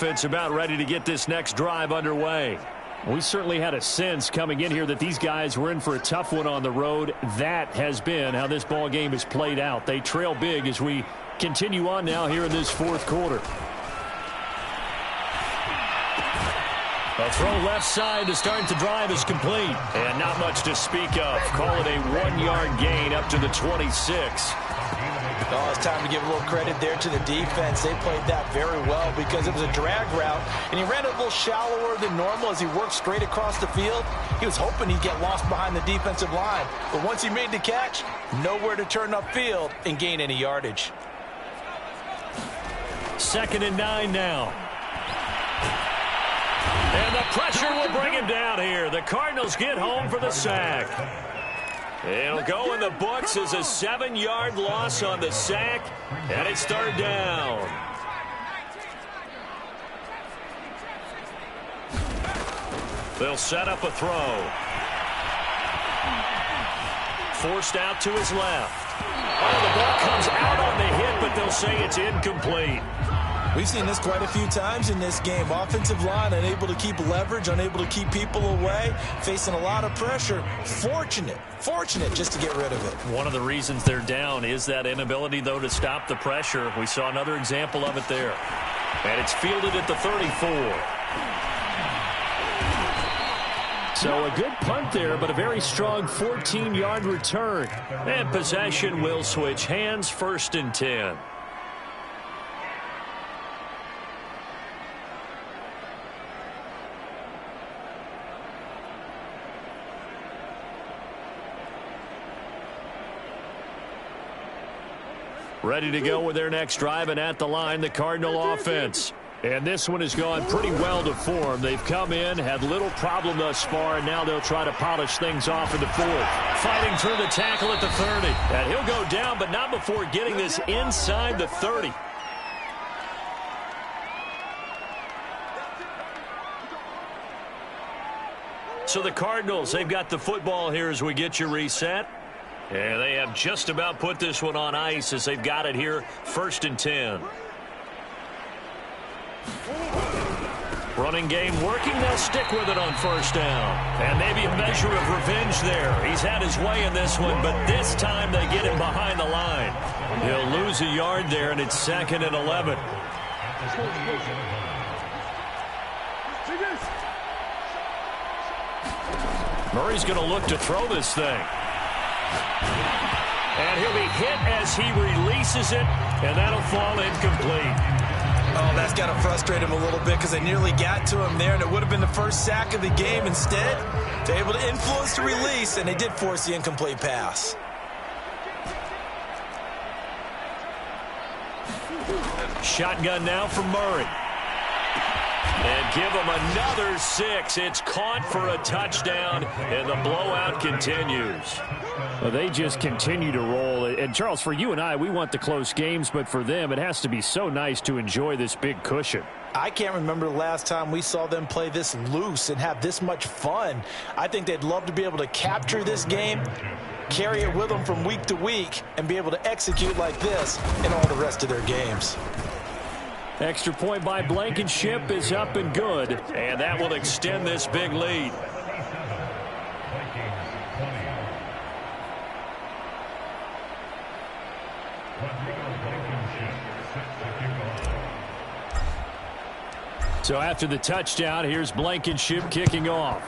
It's about ready to get this next drive underway. We certainly had a sense coming in here that these guys were in for a tough one on the road. That has been how this ball game has played out. They trail big as we continue on now here in this fourth quarter. A throw left side to start the drive is complete. And not much to speak of. Call it a 1-yard gain up to the 26. Oh, it's time to give a little credit there to the defense. They played that very well because it was a drag route, and he ran it a little shallower than normal as he worked straight across the field. He was hoping he'd get lost behind the defensive line, but once he made the catch, nowhere to turn upfield and gain any yardage. 2nd and 9 now. And the pressure will bring him down here. The Cardinals get home for the sack. It'll go in the books as a 7-yard loss on the sack, and it's 3rd down. They'll set up a throw. Forced out to his left. Oh, the ball comes out on the hit, but they'll say it's incomplete. We've seen this quite a few times in this game. Offensive line unable to keep leverage, unable to keep people away, facing a lot of pressure. Fortunate just to get rid of it. One of the reasons they're down is that inability, though, to stop the pressure. We saw another example of it there. And it's fielded at the 34. So a good punt there, but a very strong 14-yard return. And possession will switch hands, 1st and 10. Ready to go with their next drive, and at the line, the Cardinal offense. And this one has gone pretty well to form. They've come in, had little problem thus far, and now they'll try to polish things off in the 4th. Fighting through the tackle at the 30. And he'll go down, but not before getting this inside the 30. So the Cardinals, they've got the football here as we get you reset. And they have just about put this one on ice as they've got it here, 1st and 10. Running game working. They'll stick with it on 1st down. And maybe a measure of revenge there. He's had his way in this one, but this time they get him behind the line. He'll lose a yard there, and it's 2nd and 11. Murray's going to look to throw this thing. And he'll be hit as he releases it, and that'll fall incomplete. Oh, that's got to frustrate him a little bit because they nearly got to him there, and it would have been the first sack of the game. Instead, they're able to influence the release, and they did force the incomplete pass. Shotgun now from Murray. And give him another 6. It's caught for a touchdown, and the blowout continues. Well, they just continue to roll. And, Charles, for you and I, we want the close games, but for them, it has to be so nice to enjoy this big cushion. I can't remember the last time we saw them play this loose and have this much fun. I think they'd love to be able to capture this game, carry it with them from week to week, and be able to execute like this in all the rest of their games. Extra point by Blankenship is up and good, and that will extend this big lead. So after the touchdown, here's Blankenship kicking off.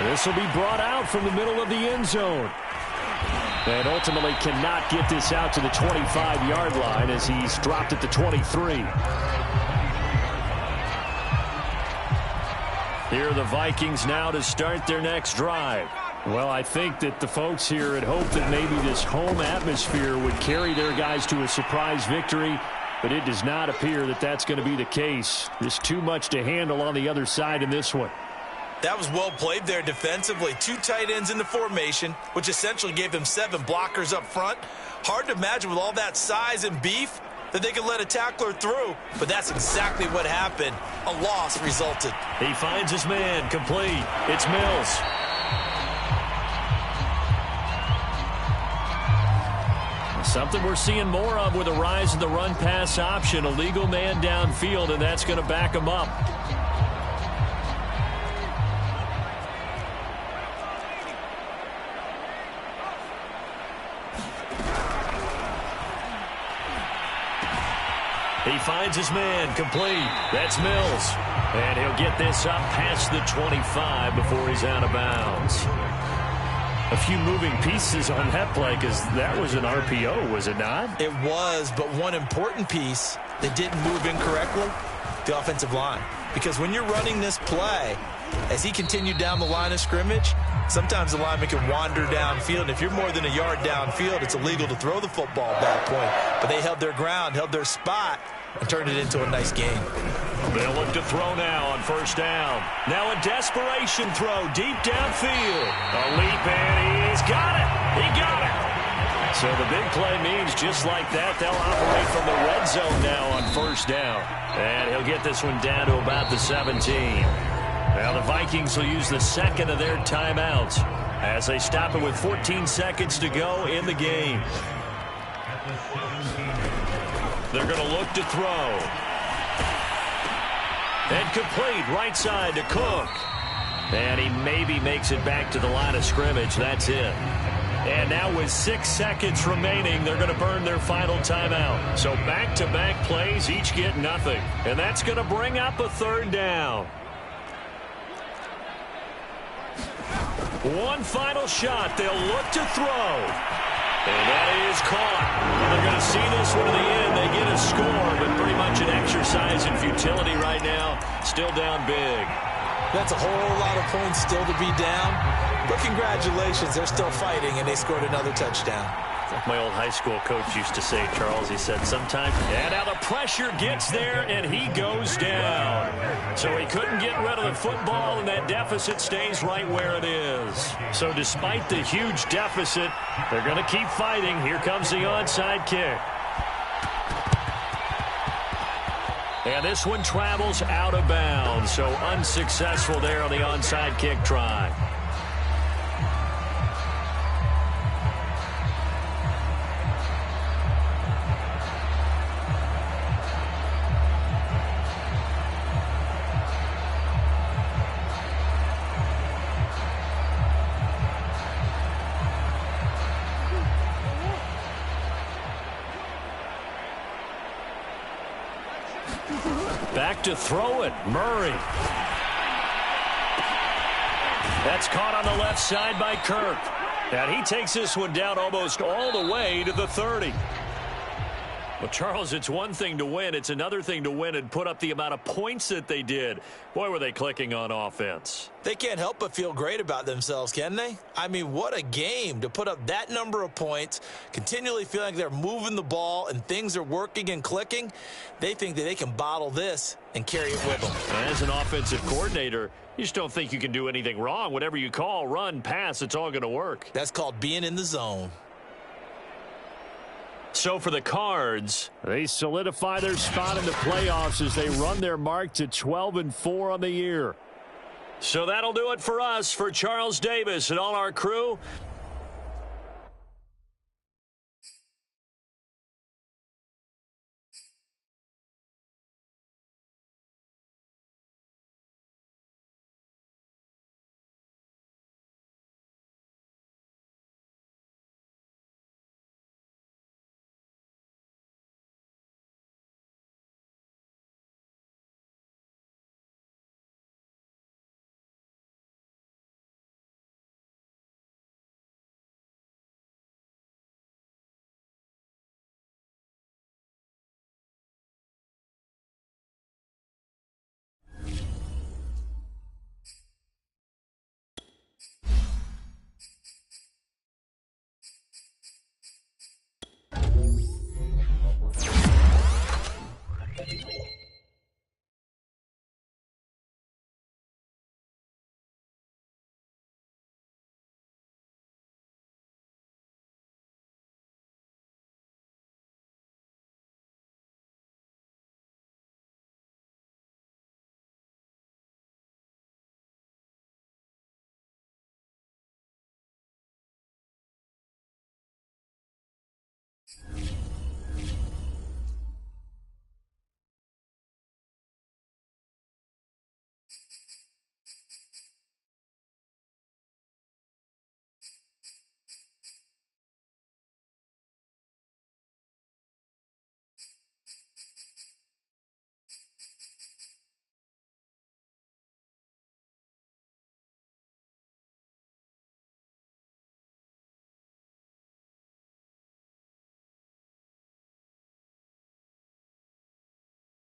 This will be brought out from the middle of the end zone. And ultimately cannot get this out to the 25-yard line as he's dropped at the 23. Here are the Vikings now to start their next drive. Well, I think that the folks here had hoped that maybe this home atmosphere would carry their guys to a surprise victory, but it does not appear that that's going to be the case. There's too much to handle on the other side in this one. That was well played there defensively. 2 tight ends in the formation, which essentially gave them 7 blockers up front. Hard to imagine with all that size and beef that they could let a tackler through, but that's exactly what happened. A loss resulted. He finds his man, complete. It's Mills. Something we're seeing more of with a rise in the run-pass option. A legal man downfield, and that's going to back him up. He finds his man, complete. That's Mills. And he'll get this up past the 25 before he's out of bounds. A few moving pieces on that play because that was an RPO, was it not? It was, but one important piece that didn't move incorrectly, the offensive line. Because when you're running this play, as he continued down the line of scrimmage, sometimes the lineman can wander downfield. And if you're more than a yard downfield, it's illegal to throw the football at that point. But they held their ground, held their spot, and turned it into a nice game. They'll look to throw now on first down. Now a desperation throw deep downfield. A leap, and he's got it. He got it. So the big play means just like that, they'll operate from the red zone now on first down. And he'll get this one down to about the 17. Now the Vikings will use the second of their timeouts as they stop it with 14 seconds to go in the game. They're going to look to throw. And complete right side to Cook. And he maybe makes it back to the line of scrimmage. That's it. And now with 6 seconds remaining, they're going to burn their final timeout. So back-to-back plays, each get nothing. And that's going to bring up a third down. One final shot. They'll look to throw. And that is caught. They're going to see this one to the end. They get a score, but pretty much an exercise in futility right now. Still down big. That's a whole lot of points still to be down. But congratulations, they're still fighting, and they scored another touchdown. Like my old high school coach used to say, Charles, he said sometimes. And now the pressure gets there, and he goes down. So he couldn't get rid of the football, and that deficit stays right where it is. So despite the huge deficit, they're going to keep fighting. Here comes the onside kick. And this one travels out of bounds, so unsuccessful there on the onside kick try. Back to throw it. Murray. That's caught on the left side by Kirk. And he takes this one down almost all the way to the 30. Well, Charles, it's one thing to win. It's another thing to win and put up the amount of points that they did. Boy, were they clicking on offense. They can't help but feel great about themselves, can they? I mean, what a game to put up that number of points, continually feeling like they're moving the ball and things are working and clicking. They think that they can bottle this and carry it with them. As an offensive coordinator, you just don't think you can do anything wrong. Whatever you call, run, pass, it's all going to work. That's called being in the zone. So for the Cards, they solidify their spot in the playoffs as they run their mark to 12-4 on the year. So that'll do it for us. For Charles Davis and all our crew,